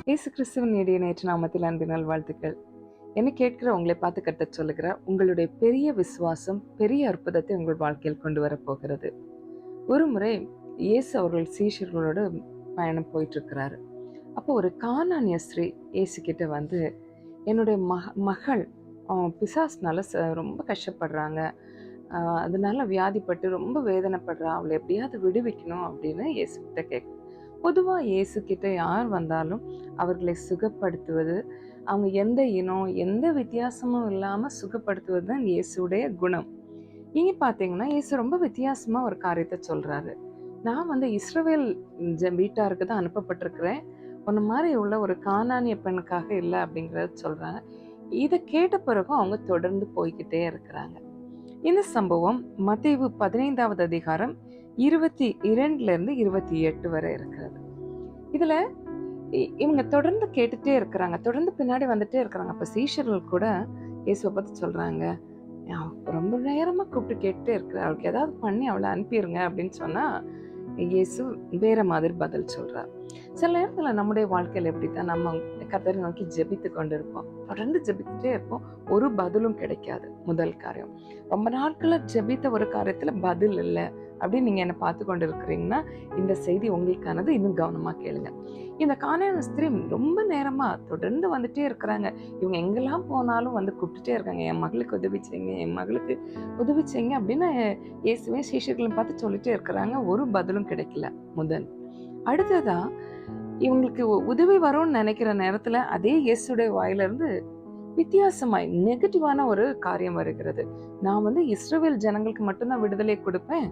இயேசு கிறிஸ்துவின் இனிய நேற்று நாமத்தில் அன்பினால் வாழ்த்துக்கள். என்னை கேட்கிற உங்களை பார்த்து கட்ட சொல்லுகிற உங்களுடைய பெரிய விசுவாசம் பெரிய அற்புதத்தை உங்கள் வாழ்க்கையில் கொண்டு வரப்போகிறது. ஒரு முறை இயேசு அவர்கள் சீஷர்களோடு பயணம் போயிட்டு இருக்கிறாரு. அப்போ ஒரு கானானிய ஸ்திரீ இயேசு கிட்ட வந்து, என்னுடைய மகள் பிசாசுனால ரொம்ப கஷ்டப்படுறாங்க, அதனால வியாதிப்பட்டு ரொம்ப வேதனைப்படுறா, அவளை எப்படியாவது விடுவிக்கணும் அப்படின்னு இயேசு கிட்ட கேட்க. பொதுவாக இயேசு கிட்ட யார் வந்தாலும் அவர்களை சுகப்படுத்துவது, அவங்க எந்த இனம் எந்த வித்தியாசமும் இல்லாமல் சுகப்படுத்துவது தான் இயேசுடைய குணம். இங்கே பார்த்தீங்கன்னா இயேசு ரொம்ப வித்தியாசமாக ஒரு காரியத்தை சொல்கிறாரு. நான் வந்து இஸ்ரவேல் வீட்டாருக்கு தான் அனுப்பப்பட்டிருக்கிறேன், ஒன்று மாதிரி உள்ள ஒரு கானானிய பெண்ணுக்காக இல்லை அப்படிங்கிறத சொல்கிறாங்க. இதை கேட்ட பிறகும் அவங்க தொடர்ந்து போய்கிட்டே இருக்கிறாங்க. இந்த சம்பவம் மத்தேயு 15வது அதிகாரம் 22 28 வரை இருக்கிறது. இதுல இவங்க தொடர்ந்து கேட்டுட்டே இருக்கிறாங்க, தொடர்ந்து பின்னாடி வந்துட்டே இருக்கிறாங்க. அப்ப சீஷர்கள் கூட இயேசுவை பத்தி சொல்றாங்க, ரொம்ப நேரமா கூப்பிட்டு கேட்டுட்டே இருக்கிற, அவளுக்கு ஏதாவது பண்ணி அவளை அனுப்பிடுங்க அப்படின்னு சொன்னா இயேசு வேற மாதிரி பதில் சொல்றார். சில நேரத்துல நம்முடைய வாழ்க்கையில எப்படித்தான் நம்ம கர்த்தரை நோக்கி ஜெபித்து கொண்டு இருப்போம், தொடர்ந்து ஜெபித்துட்டே இருப்போம், ஒரு பதிலும் கிடைக்காது. முதல் காரியம், ரொம்ப நாட்கள ஜெபித்த ஒரு காரியத்துல பதில் இல்லை அப்படின்னு நீங்க என்ன பார்த்து கொண்டு இருக்கிறீங்கன்னா இந்த செய்தி உங்களுக்கானது. இன்னும் கவனமா கேளுங்க. இந்த கானானிய ஸ்திரீ ரொம்ப நேரமா தொடர்ந்து வந்துட்டே இருக்கிறாங்க. இவங்க எங்கெல்லாம் போனாலும் வந்து கூப்பிட்டுட்டே இருக்காங்க, என் மகளுக்கு உதவி செய்யுங்க, என் மகளுக்கு உதவி செய்யுங்க அப்படின்னு இயேசுவே சீஷர்களை பார்த்து சொல்லிட்டே இருக்கிறாங்க. ஒரு பதிலும் கிடைக்கல. முதல் அடுத்ததா இவங்களுக்கு உதவி வரும்னு நினைக்கிற நேரத்துல அதே இயேசுடைய வாயிலிருந்து வித்தியாசமாய் நெகட்டிவான ஒரு காரியம் வருகிறது. நான் வந்து இஸ்ரவேல் ஜனங்களுக்கு மட்டும்தான் விடுதலை கொடுப்பேன்,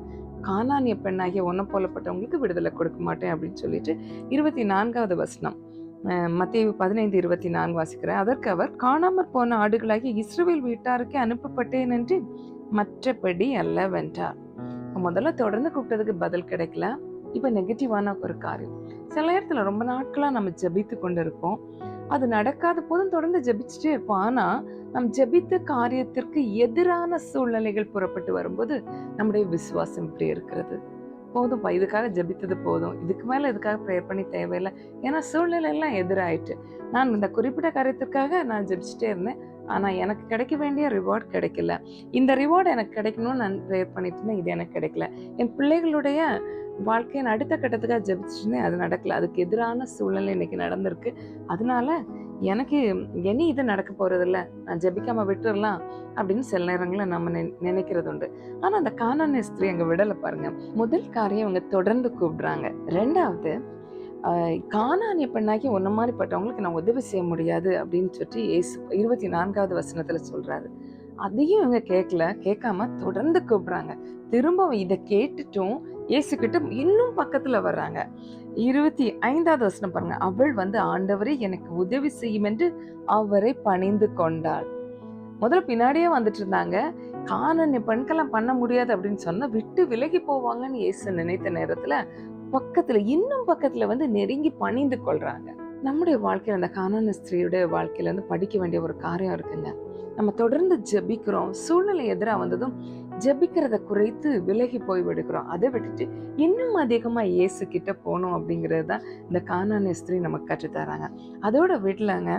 கானானிய பெண்ணாகிய ஒன்ன போலப்பட்டவங்களுக்கு விடுதலை கொடுக்க மாட்டேன் அப்படின்னு சொல்லிட்டு 24வது வசனம் மத்தேயு 15:24 வாசிக்கிறேன். அதற்கு அவர், காணாமற் போன ஆடுகளாகிய இஸ்ரவேல் வீட்டாருக்கு அனுப்பப்பட்டேன் என்று மற்றபடி அல்ல வென்றார். முதல்ல தொடர்ந்து கூப்பிட்டதுக்கு பதில் கிடைக்கல, இப்ப நெகட்டிவான ஒரு காரியம். சில நேரத்துல ரொம்ப நாட்களா நம்ம ஜெபித்து கொண்டு இருப்போம், அது நடக்காத போதும் தொடர்ந்து ஜெபிச்சுட்டே இருப்போம். ஆனா நம் ஜெபித்த காரியத்திற்கு எதிரான சூழ்நிலைகள் புறப்பட்டு வரும்போது நம்முடைய விசுவாசம் இப்படி இருக்கிறது. போதும், இதுக்காக ஜெபித்தது போதும், இதுக்கு மேல இதுக்காக ப்ரேயர் பண்ணி தேவையில்லை, ஏன்னா சூழ்நிலை எல்லாம் எதிராயிட்டு. நான் இந்த குறிப்பிட்ட காரியத்திற்காக நான் ஜெபிச்சுட்டே இருந்தேன், ஆனா எனக்கு கிடைக்க வேண்டிய ரிவார்ட் கிடைக்கல. இந்த ரிவார்டு எனக்கு கிடைக்கணும்னு நான் ப்ரேயர் பண்ணிட்டு இருந்தேன், இது எனக்கு கிடைக்கல. என் பிள்ளைகளுடைய வாழ்க்கையின் அடுத்த கட்டத்துக்காக ஜெபிச்சுட்டு இருந்தேன், அது நடக்கல. அதுக்கு எதிரான சூழ்நிலை இன்னைக்கு நடந்திருக்கு. அதனால எனக்கு இனி இது நடக்க போறது இல்லை, நான் ஜெபிக்காம விட்டுறலாம் அப்படின்னு சில நேரங்களில் நம்ம நினைக்கிறது உண்டு. ஆனா அந்த கானானிய ஸ்திரீ அங்க விடலை பாருங்க. முதல் காரியம் அவங்க தொடர்ந்து கூப்பிடுறாங்க. ரெண்டாவது, கானானிய பெண்ணாகி ஒன்ன மாதிரி பட்டவங்களுக்கு நான் உதவி செய்ய முடியாது அப்படின்னு சொல்லி இயேசு 24வது வசனத்துல சொல்றாரு. அதையும் இவங்க கேட்காம தொடர்ந்து கூப்பிடுறாங்க. திரும்ப இதை கேட்டுட்டும் இயேசு கிட்ட இன்னும் பக்கத்துல வர்றாங்க. 25வது வசனம் பாருங்க. அவள் வந்து, ஆண்டவரே எனக்கு உதவி செய்யும் என்று அவரை பணிந்து கொண்டாள். முதல்ல பின்னாடியே வந்துட்டு இருந்தாங்க. கானானிய பெண்கெல்லாம் பண்ண முடியாது அப்படின்னு சொன்னா விட்டு விலகி போவாங்கன்னு இயேசு நினைத்த நேரத்துல இன்னும் பக்கத்துல வந்து நெருங்கி பணிந்து கொள்றாங்க. நம்முடைய வாழ்க்கையில அந்த கானானிய ஸ்திரீயுடைய வாழ்க்கையில வந்து படிக்க வேண்டிய ஒரு காரியம் இருக்குங்க. நம்ம தொடர்ந்து ஜெபிக்கிறோம், சூழ்நிலை எதிராக வந்ததும் ஜெபிக்கிறத குறைத்து விலகி போய் விடுக்கிறோம். அதை விட்டுட்டு இன்னும் அதிகமா இயேசு கிட்ட போகணும் அப்படிங்கிறது தான் இந்த கானானிய ஸ்திரீ நமக்கு கற்றுத்தராங்க. அதோட விடலங்க.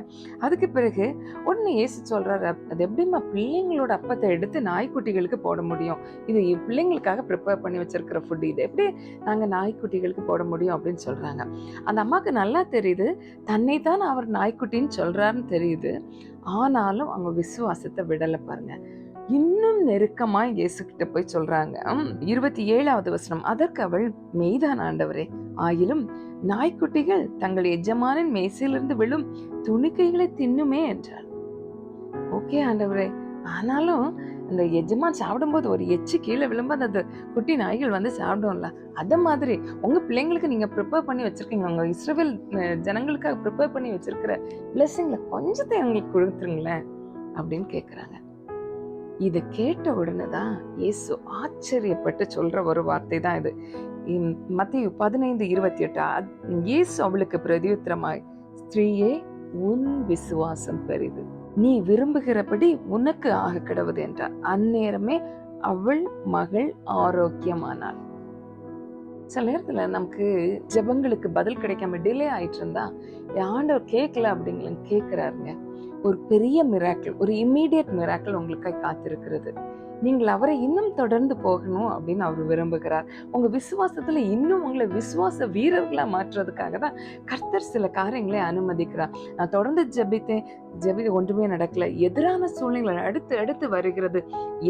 அதுக்கு பிறகு உடனே இயேசு சொல்றாரு, அது எப்படிமா பிள்ளைங்களோட அப்பத்தை எடுத்து நாய்க்குட்டிகளுக்கு போட முடியும், இது பிள்ளைங்களுக்காக ப்ரிப்பேர் பண்ணி வச்சிருக்கிற ஃபுட், இது எப்படி நாங்க நாய்க்குட்டிகளுக்கு போட முடியும் அப்படின்னு சொல்றாங்க. அந்த அம்மாவுக்கு நல்லா தெரியுது, தன்னைத்தான் அவர் நாய்க்குட்டின்னு சொல்றாருன்னு தெரியுது. ஆனாலும் அவங்க விசுவாசத்தை விடல பாருங்க. இன்னும் நெருக்கமா இயேசு கிட்ட போய் சொல்றாங்க. 27வது வசனம். அதற்கு அவள், மெய்தான் ஆண்டவரே, ஆயிலும் நாய்க்குட்டிகள் தங்கள் எஜமானின் மேசையிலிருந்து விழும் துணிக்கைகளை தின்னுமே என்றார். ஓகே ஆண்டவரே, ஆனாலும் அந்த எஜமான் சாப்பிடும்போது ஒரு எச்சு கீழே விழும்போது அந்த குட்டி நாய்கள் வந்து சாப்பிடும்ல, அத மாதிரி உங்க பிள்ளைங்களுக்கு நீங்க ப்ரிப்பேர் பண்ணி வச்சிருக்கீங்க, உங்க இஸ்ரவேல் ஜனங்களுக்காக ப்ரிப்பேர் பண்ணி வச்சிருக்கிற பிளெஸிங்ல கொஞ்சத்தை எங்களுக்கு கொடுத்துருங்களேன் அப்படின்னு கேட்கிறாங்க. இதை கேட்ட உடனே தான் இயேசு ஆச்சரியப்பட்டு சொல்ற ஒரு வார்த்தை தான் இது. மத்தேயு 15:28. இயேசு அவளுக்கு பிரதியுத்தரமாய், ஸ்திரீயே, உன் விசுவாசம் பெரிது, நீ விரும்புகிறபடி உனக்கு ஆக கிடவது என்றார். அந்நேரமே அவள் மகள் ஆரோக்கியமானாள். சில நேரத்துல நமக்கு ஜெபங்களுக்கு பதில் கிடைக்காம டிலே ஆயிட்டு இருந்தா, ஆண்டவர் கேட்கல அப்படிங்கள கேட்கிறாருங்க. ஒரு பெரிய மிராக்கிள், ஒரு இம்மீடியட் மிராக்கிள் உங்களுக்காக காத்திருக்கிறது. நீங்கள் அவரை இன்னும் தொடர்ந்து போகணும் அப்படின்னு அவர் விரும்புகிறார். உங்க விசுவாசத்துல இன்னும் உங்களை விசுவாச வீரர்களா மாற்றுறதுக்காக தான் கர்த்தர் சில காரியங்களை அனுமதிக்கிறார். நான் தொடர்ந்து ஜெபிக்க ஒன்றுமே நடக்கல, எதிரான சூழ்நிலைகள் அடுத்து அடுத்து வருகிறது.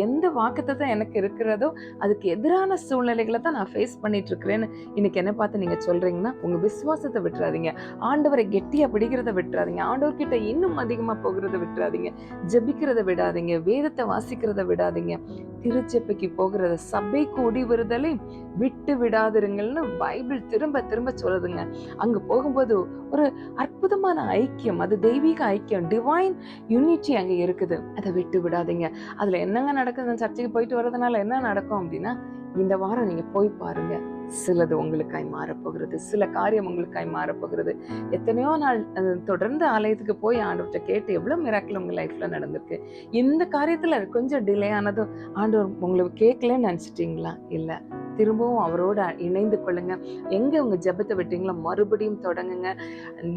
எந்த வாக்குத்தத்தம் எனக்கு இருக்கிறதோ அதுக்கு எதிரான சூழ்நிலைகளை தான் நான் ஃபேஸ் பண்ணிட்டு இருக்கிறேன்னு இன்னைக்கு என்ன பார்த்து நீங்க சொல்றீங்கன்னா, உங்க விசுவாசத்தை விட்டுறாதீங்க. ஆண்டவரை கெட்டியா பிடிக்கிறத விட்டுறாதீங்க. ஆண்டவர்கிட்ட இன்னும் அதிகமா போகிறத விட்டுறாதீங்க. ஜெபிக்கிறத விடாதீங்க. வேதத்தை வாசிக்கிறத விடாதீங்க. திருச்சபைக்கு போகிறத, சபை கூடி வருதலை விட்டு விடாதிருங்கள்னு பைபிள் திரும்ப திரும்ப சொல்லுதுங்க. அங்க போகும்போது ஒரு அற்புதமான ஐக்கியம், அது தெய்வீக ஐக்கியம், டிவைன் யூனிட்டி அங்க இருக்குது. அதை விட்டு விடாதீங்க. அதுல என்னங்க நடக்குது? சர்ச்சைக்கு போயிட்டு வர்றதுனால என்ன நடக்கும் அப்படின்னா, இந்த வாரம் நீங்க போய் பாருங்க, சிலது உங்களுக்காய் மாறப்போகிறது, சில காரியம் உங்களுக்காய் மாறப்போகிறது. எத்தனையோ நாள் தொடர்ந்து ஆலயத்துக்கு போய் ஆண்டவர்கிட்ட கேட்டு எவ்வளவு மிராக்கிள் உங்க லைஃப்ல நடந்திருக்கு. இந்த காரியத்துல கொஞ்சம் டிலே ஆனதும் ஆண்டவர் உங்களுக்கு கேட்கலன்னு நினைச்சிட்டீங்களா? இல்ல, திரும்பவும் அவரோட இணைந்து கொள்ளுங்க. எங்க உங்க ஜெபத்தை விட்டீங்களோ மறுபடியும் தொடங்குங்க.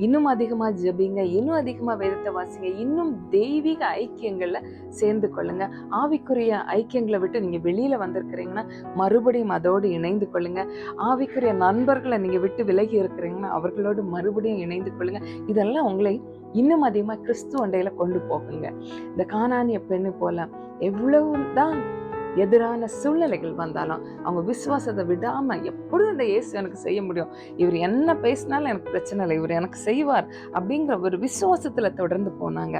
இன்னும் அதிகமா ஜெபிங்க, இன்னும் அதிகமா வேதத்தை வாசிங்க, இன்னும் தெய்வீக ஐக்கியங்கள்ல சேர்ந்து கொள்ளுங்க. ஆவிக்குரிய ஐக்கியங்களை விட்டு நீங்க வெளியில வந்திருக்கிறீங்கன்னா மறுபடியும் அதோடு இணைந்து கொள்ளுங்க. ஆவிக்குரிய நண்பர்களை நீங்க விட்டு விலகி இருக்கிறீங்கன்னா அவர்களோடு மறுபடியும் இணைந்து கொள்ளுங்க. இதெல்லாம் உங்களை இன்னும் அதிகமா கிறிஸ்து அண்டையில கொண்டு போகுங்க. இந்த கானானிய பெண்ணு போல எவ்வளவுதான் எதிரான சூழ்நிலைகள் வந்தாலும் அவங்க விசுவாசத்தை விடாம, எப்படியும் இந்த இயேசு எனக்கு செய்ய முடியும், இவர் என்ன பேசினாலும் எனக்கு பிரச்சனை இல்லை, இவர் எனக்கு செய்வார் அப்படிங்கிற ஒரு விசுவாசத்துல தொடர்ந்து போனாங்க.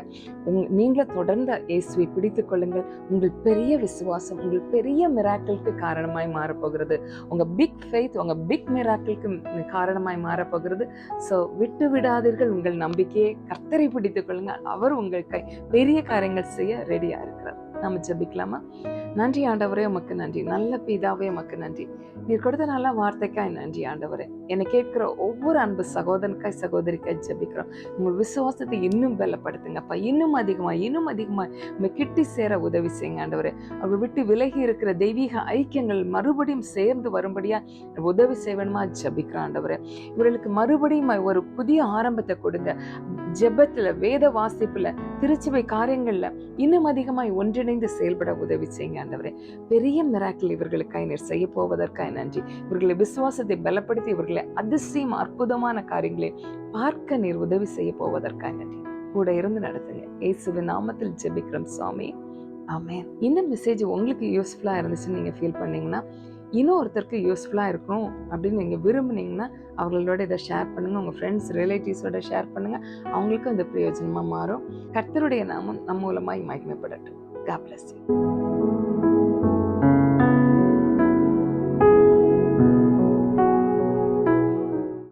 நீங்கள தொடர்ந்து இயேசுவை பிடித்துக் கொள்ளுங்கள். உங்கள் பெரிய விசுவாசம் உங்கள் பெரிய மிராக்கிளுக்கு காரணமாய் மாறப்போகிறது. உங்க பிக் ஃபெய்த் உங்க பிக் மிராக்கிளுக்கு காரணமாய் மாறப்போகிறது. ஸோ விட்டு விடாதீர்கள் உங்கள் நம்பிக்கையை. கர்த்தரை பிடித்துக் கொள்ளுங்கள். அவர் உங்கள் பெரிய காரியங்கள் செய்ய ரெடியா இருக்கிறார். நாம ஜெபிக்கலாமா? நன்றி ஆண்டவரே, உமக்கு நன்றி. நல்ல பிதாவே, உமக்கு நன்றி. நீர் கொடுத்த நல்ல வார்த்தைக்காய் நன்றி ஆண்டவரே. என்னை கேட்கிற ஒவ்வொரு அன்பு சகோதரனுக்காய் சகோதரிக்காய் ஜெபிக்கிறோம். உங்கள் விசுவாசத்தை இன்னும் பலப்படுத்துங்கப்பா. இன்னும் அதிகமா உங்க கிட்டி சேர உதவி செய்யுங்க ஆண்டவரே. அவர்கள் விட்டு விலகி இருக்கிற தெய்வீக ஐக்கியங்கள் மறுபடியும் சேர்ந்து வரும்படியா உதவி செய்வேணுமா ஜெபிக்கிறோம் ஆண்டவரே. இவர்களுக்கு மறுபடியும் ஒரு புதிய ஆரம்பத்தை கொடுங்க. ஜெபத்துல, வேத வாசிப்புல, திருச்சபை காரியங்கள்ல இன்னும் அதிகமாய் ஒன்றிணைந்து செயல்பட உதவி செய்யுங்க ஆண்டவரே. பெரிய மிராக்கிள் இவர்களுக்காய் நீர் செய்ய போவதற்காய் நன்றி. இவர்களை விசுவாசத்தை பலப்படுத்தி இவர்களை அதிசயம் அற்புதமான காரியங்களை பார்க்க நீர் உதவி செய்ய போவதற்காய் நன்றி. கூட இருந்து நடத்துங்க. இயேசுவின் நாமத்தில் ஜெபிக்கிறோம் சுவாமி, ஆமென். இந்த மெசேஜ் உங்களுக்கு யூஸ்ஃபுல்லா இருந்துச்சுன்னு நீங்க ஃபீல் பண்ணீங்கன்னா, இன்னொருத்தருக்கு யூஸ்ஃபுல்லா இருக்கும் அப்படின்னு நீங்க விரும்புனீங்கன்னா அவங்களோட இதை ஷேர் பண்ணுங்க. உங்க ஃப்ரெண்ட்ஸ் ரிலேட்டிவ்ஸோட ஷேர் பண்ணுங்க. அவங்களுக்கும் இந்த பிரயோஜனமா மாறும். கர்த்தருடைய நாமம் நம் மூலமாய் மகிமைப்படட்டும். God bless you.